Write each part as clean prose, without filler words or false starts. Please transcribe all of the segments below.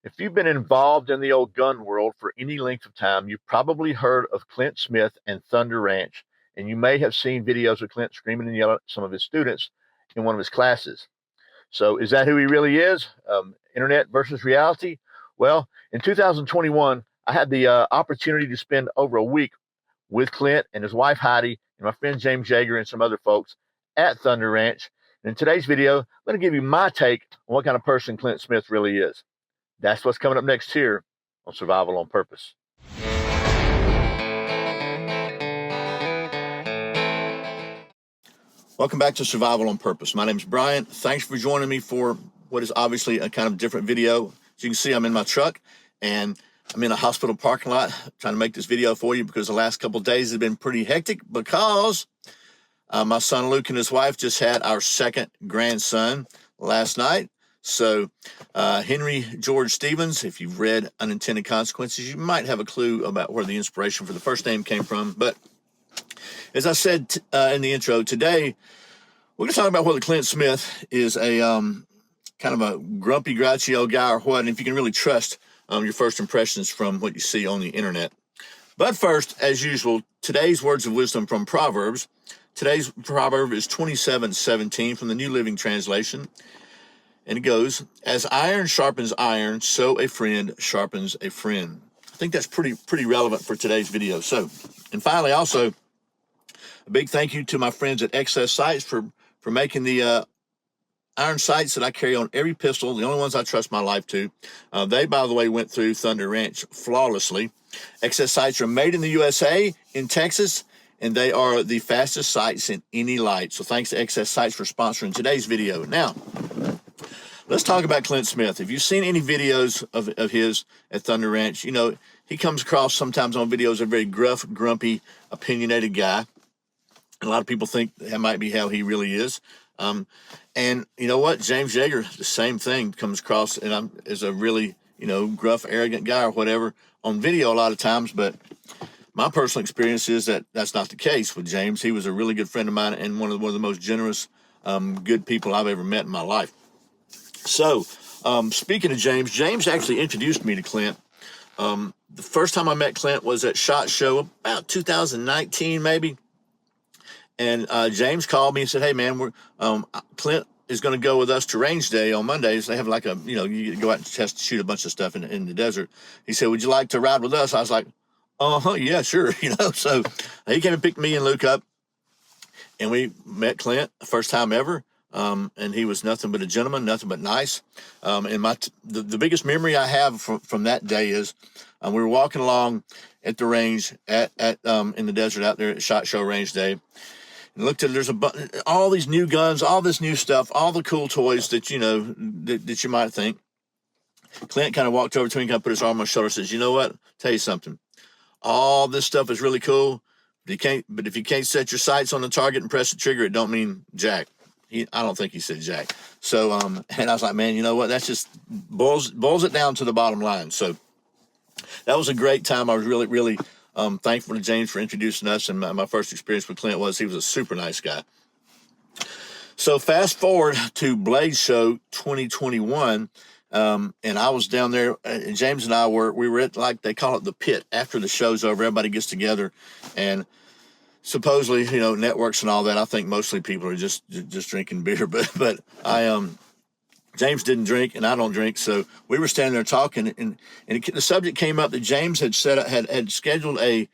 If you've been involved in the old gun world for any length of time, you've probably heard of Clint Smith and Thunder Ranch, and you may have seen videos of Clint screaming and yelling at some of his students in one of his classes. So, is that who he really is? Internet versus reality? Well, in 2021, I had the opportunity to spend over a week with Clint and his wife Heidi and my friend James Yeager and some other folks at Thunder Ranch. And in today's video, I'm going to give you my take on what kind of person Clint Smith really is. That's what's coming up next here on Survival on Purpose. Welcome back to Survival on Purpose. My name's Brian. Thanks for joining me for what is obviously a kind of different video. As you can see, I'm in my truck and I'm in a hospital parking lot trying to make this video for you because the last couple of days have been pretty hectic because my son Luke and his wife just had our second grandson last night. So Henry George Stevens, if you've read Unintended Consequences, you might have a clue about where the inspiration for the first name came from. But as I said in the intro, today we're going to talk about whether Clint Smith is a kind of a grumpy, grouchy old guy or what, and if you can really trust your first impressions from what you see on the internet. But first, as usual, today's words of wisdom from Proverbs. Today's proverb is 27:17 from the New Living Translation. And it goes, as iron sharpens iron, so a friend sharpens a friend. I think that's pretty relevant for today's video. So, and finally, also, a big thank you to my friends at XS Sights for making the iron sights that I carry on every pistol, the only ones I trust my life to. They, by the way, went through Thunder Ranch flawlessly. XS Sights are made in the USA, in Texas, and they are the fastest sights in any light. So thanks to XS Sights for sponsoring today's video. Now, let's talk about Clint Smith. If you've seen any videos of his at Thunder Ranch, you know, he comes across sometimes on videos a very gruff, grumpy, opinionated guy. A lot of people think that might be how he really is. And you know what? James Yeager, the same thing, comes across and as a really, gruff, arrogant guy or whatever on video a lot of times. But my personal experience is that that's not the case with James. He was a really good friend of mine and one of the most generous, good people I've ever met in my life. So, speaking of James actually introduced me to Clint. The first time I met Clint was at SHOT Show about 2019, maybe. And James called me and said, hey, man, Clint is going to go with us to range day on Mondays. They have like you go out and shoot a bunch of stuff in the desert. He said, would you like to ride with us? I was like, yeah, sure. So he came and picked me and Luke up. And we met Clint the first time ever. And he was nothing but a gentleman, nothing but nice. And the biggest memory I have from that day is we were walking along at the range in the desert out there at SHOT Show range day. And looked at there's all these new guns, all this new stuff, all the cool toys that that you might think. Clint kind of walked over to me and kind of put his arm on my shoulder and says, you know what? Tell you something. All this stuff is really cool, but if you can't set your sights on the target and press the trigger, it don't mean jack. I don't think he said jack. So and I was like, man, you know what? That's just boils it down to the bottom line. So that was a great time. I was really, really thankful to James for introducing us. And my first experience with Clint was he was a super nice guy. So fast forward to Blade Show 2021. And I was down there, and James and I we were at, like they call it, the pit. After the show's over, everybody gets together and supposedly, networks and all that. I think mostly people are just drinking beer, but James didn't drink and I don't drink. So we were standing there talking and the subject came up that James had had scheduled a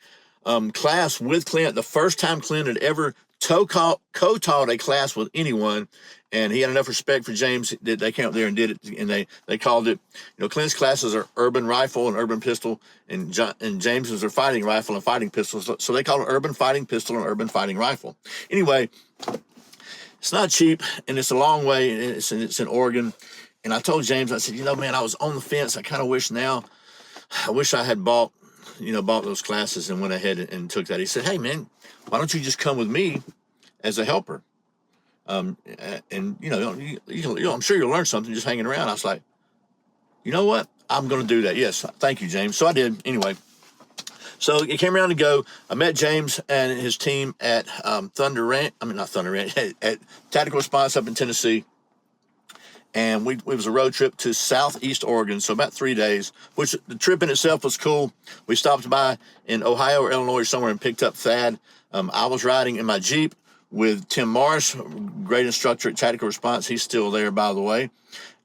class with Clint. The first time Clint had ever co-taught a class with anyone. And he had enough respect for James that they came up there and did it. And they called it, Clint's classes are urban rifle and urban pistol, and James's are fighting rifle and fighting pistols. So they call it urban fighting pistol and urban fighting rifle. Anyway, it's not cheap, and it's a long way, and it's in Oregon. And I told James, I said, man, I was on the fence. I kind of wish I had bought those classes and went ahead and took that. He said, hey, man, why don't you just come with me as a helper? And I'm sure you'll learn something just hanging around. I was like, you know what? I'm going to do that. Yes. Thank you, James. So I did anyway. So it came around to go. I met James and his team at Thunder Ranch. Not Thunder Ranch, at Tactical Response up in Tennessee. and it was a road trip to Southeast Oregon, so about 3 days, which the trip in itself was cool. We stopped by in Ohio or Illinois somewhere and picked up Thad. I was riding in my Jeep with Tim Morris, great instructor at Tactical Response. He's still there, by the way.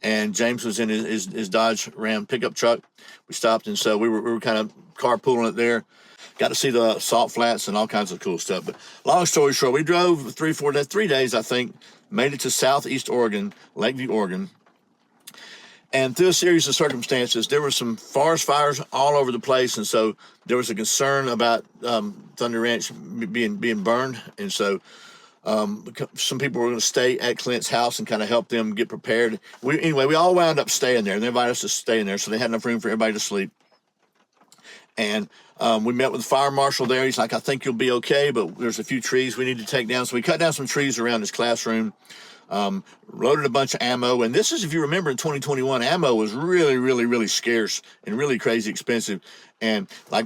And James was in his Dodge Ram pickup truck. We stopped, and so we were kind of carpooling it there. Got to see the salt flats and all kinds of cool stuff. But long story short, we drove 3 days, I think, made it to Southeast Oregon, Lakeview, Oregon. And through a series of circumstances, there were some forest fires all over the place, and so there was a concern about Thunder Ranch being burned, and so some people were going to stay at Clint's house and kind of help them get prepared. We all wound up staying there. They invited us to stay in there, so they had enough room for everybody to sleep. And we met with the fire marshal there. He's like, I think you'll be okay, but there's a few trees we need to take down. So we cut down some trees around his classroom, loaded a bunch of ammo. And this is, if you remember, in 2021, ammo was really, really, really scarce and really crazy expensive. And like,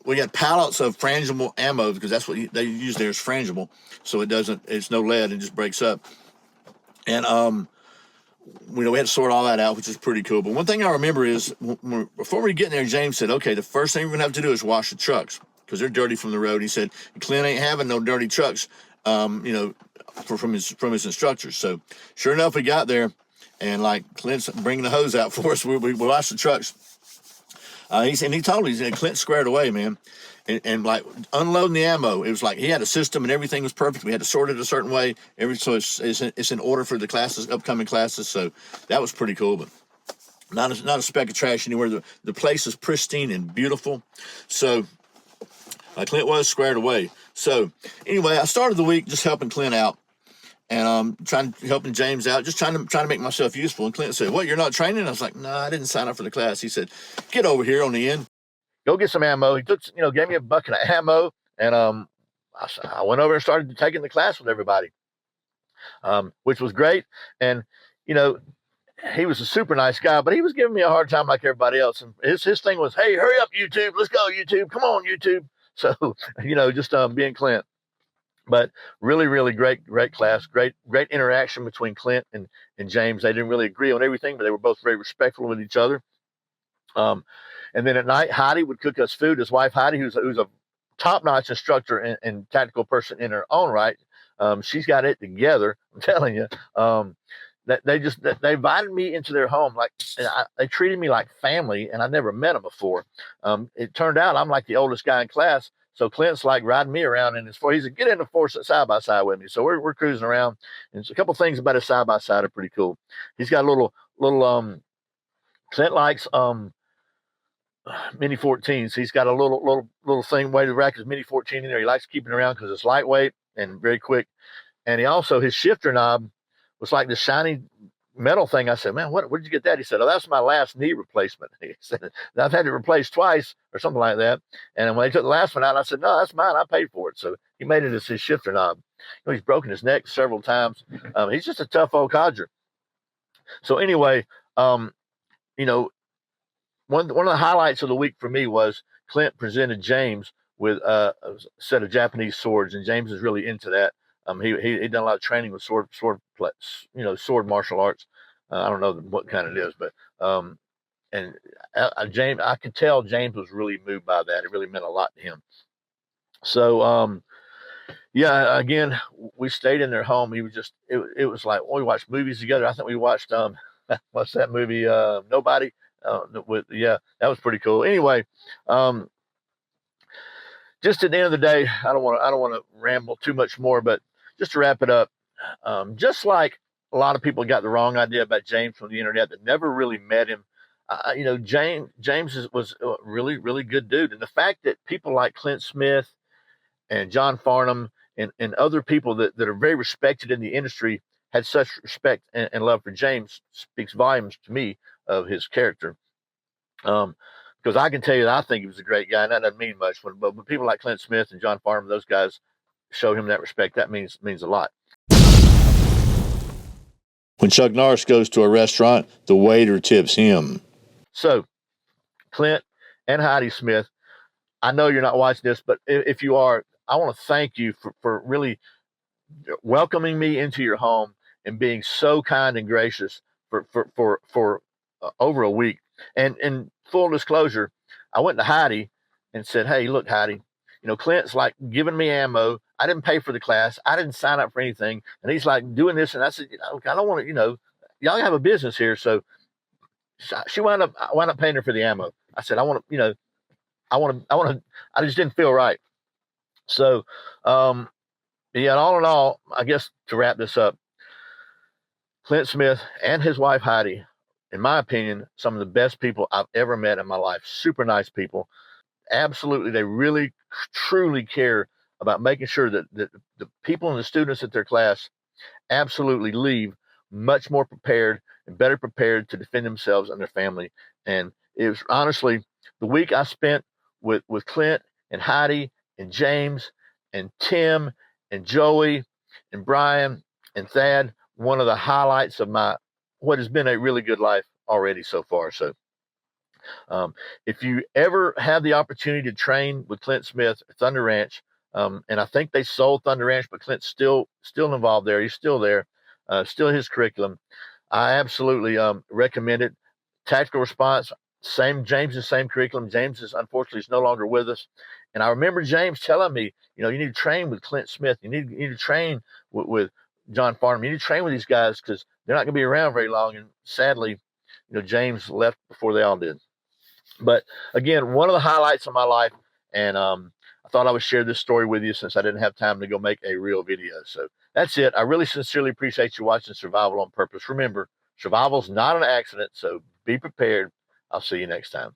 we got pallets of frangible ammo because that's what they use there is frangible. So it's no lead, it just breaks up. And, we had to sort all that out, which is pretty cool. But one thing I remember is before we get in there, James said, okay, the first thing we're going to have to do is wash the trucks because they're dirty from the road. He said, Clint ain't having no dirty trucks, from his instructors. So sure enough, we got there, and like Clint's bringing the hose out for us. We washed the trucks. He told me, Clint squared away, man. And like unloading the ammo, it was like he had a system and everything was perfect. We had to sort it a certain way. So it's in order for the classes, upcoming classes. So that was pretty cool, but not a speck of trash anywhere. The place is pristine and beautiful. So Clint was squared away. So anyway, I started the week just helping Clint out and helping James out, just trying to make myself useful. And Clint said, "What? You're not training?" I was like, "No, I didn't sign up for the class." He said, "Get over here on the end. Go get some ammo." He gave me a bucket of ammo, and I went over and started taking the class with everybody, which was great. And he was a super nice guy, but he was giving me a hard time like everybody else. And his thing was, "Hey, hurry up, YouTube! Let's go, YouTube! Come on, YouTube!" So just being Clint. But really, really great class, great interaction between Clint and James. They didn't really agree on everything, but they were both very respectful with each other. And then at night, Heidi would cook us food. His wife, Heidi, who's a top-notch instructor and tactical person in her own right. She's got it together. I'm telling you. They invited me into their home. They treated me like family, and I never met them before. It turned out I'm like the oldest guy in class. So Clint's like riding me around in his Ford. He said, "Get in the Ford side by side with me." So we're cruising around. And a couple things about his side by side are pretty cool. He's got a little Clint likes Mini 14s. He's got a little thing way to rack his Mini 14 in there. He likes keeping it around because it's lightweight and very quick. And his shifter knob was like this shiny metal thing. I said, "Man, where did you get that?" He said, "Oh, that's my last knee replacement." He said, "I've had it replaced twice or something like that." And when they took the last one out, I said, "No, that's mine. I paid for it." So he made it as his shifter knob. He's broken his neck several times. He's just a tough old codger. So anyway, one of the highlights of the week for me was Clint presented James with a set of Japanese swords, and James is really into that. He'd done a lot of training with sword martial arts. I don't know what kind it is, but James, I could tell James was really moved by that. It really meant a lot to him. So again, we stayed in their home. He was it was like we watched movies together. I think we watched what's that movie? Nobody. That was pretty cool. Anyway, just at the end of the day, I don't want to ramble too much more, but just to wrap it up, just like a lot of people got the wrong idea about James from the internet that never really met him. James was a really, really good dude. And the fact that people like Clint Smith and John Farnham and other people that are very respected in the industry had such respect and love for James speaks volumes to me of his character. Because I can tell you that I think he was a great guy, and that doesn't mean much. But when people like Clint Smith and John Farnham, those guys show him that respect, that means a lot. When Chuck Norris goes to a restaurant, the waiter tips him. So, Clint and Heidi Smith, I know you're not watching this, but if you are, I want to thank you for really welcoming me into your home and being so kind and gracious for over a week. And full disclosure, I went to Heidi and said, "Hey, look, Heidi, Clint's like giving me ammo. I didn't pay for the class. I didn't sign up for anything, and he's like doing this." And I said, "I don't want to, y'all have a business here." So she I wound up paying her for the ammo. I said, I just didn't feel right. So, yeah, all in all, I guess to wrap this up, Clint Smith and his wife Heidi, in my opinion, some of the best people I've ever met in my life. Super nice people. Absolutely, they really truly care about making sure that the people and the students at their class absolutely leave much more prepared and better prepared to defend themselves and their family. And it was honestly the week I spent with Clint and Heidi and James and Tim and Joey and Brian and Thad, one of the highlights of my what has been a really good life already so far. So um, if you ever have the opportunity to train with Clint Smith at Thunder Ranch, and I think they sold Thunder Ranch, but Clint's still involved there. He's still there, still his curriculum. I absolutely recommend it. Tactical response, same James's same curriculum. James is unfortunately is no longer with us, and I remember James telling me, you need to train with Clint Smith. You need to train with John Farnham. You need to train with these guys because they're not going to be around very long. And sadly, James left before they all did. But again, one of the highlights of my life, and I thought I would share this story with you since I didn't have time to go make a real video. So that's it. I really sincerely appreciate you watching Survival on Purpose. Remember, survival's not an accident, so be prepared. I'll see you next time.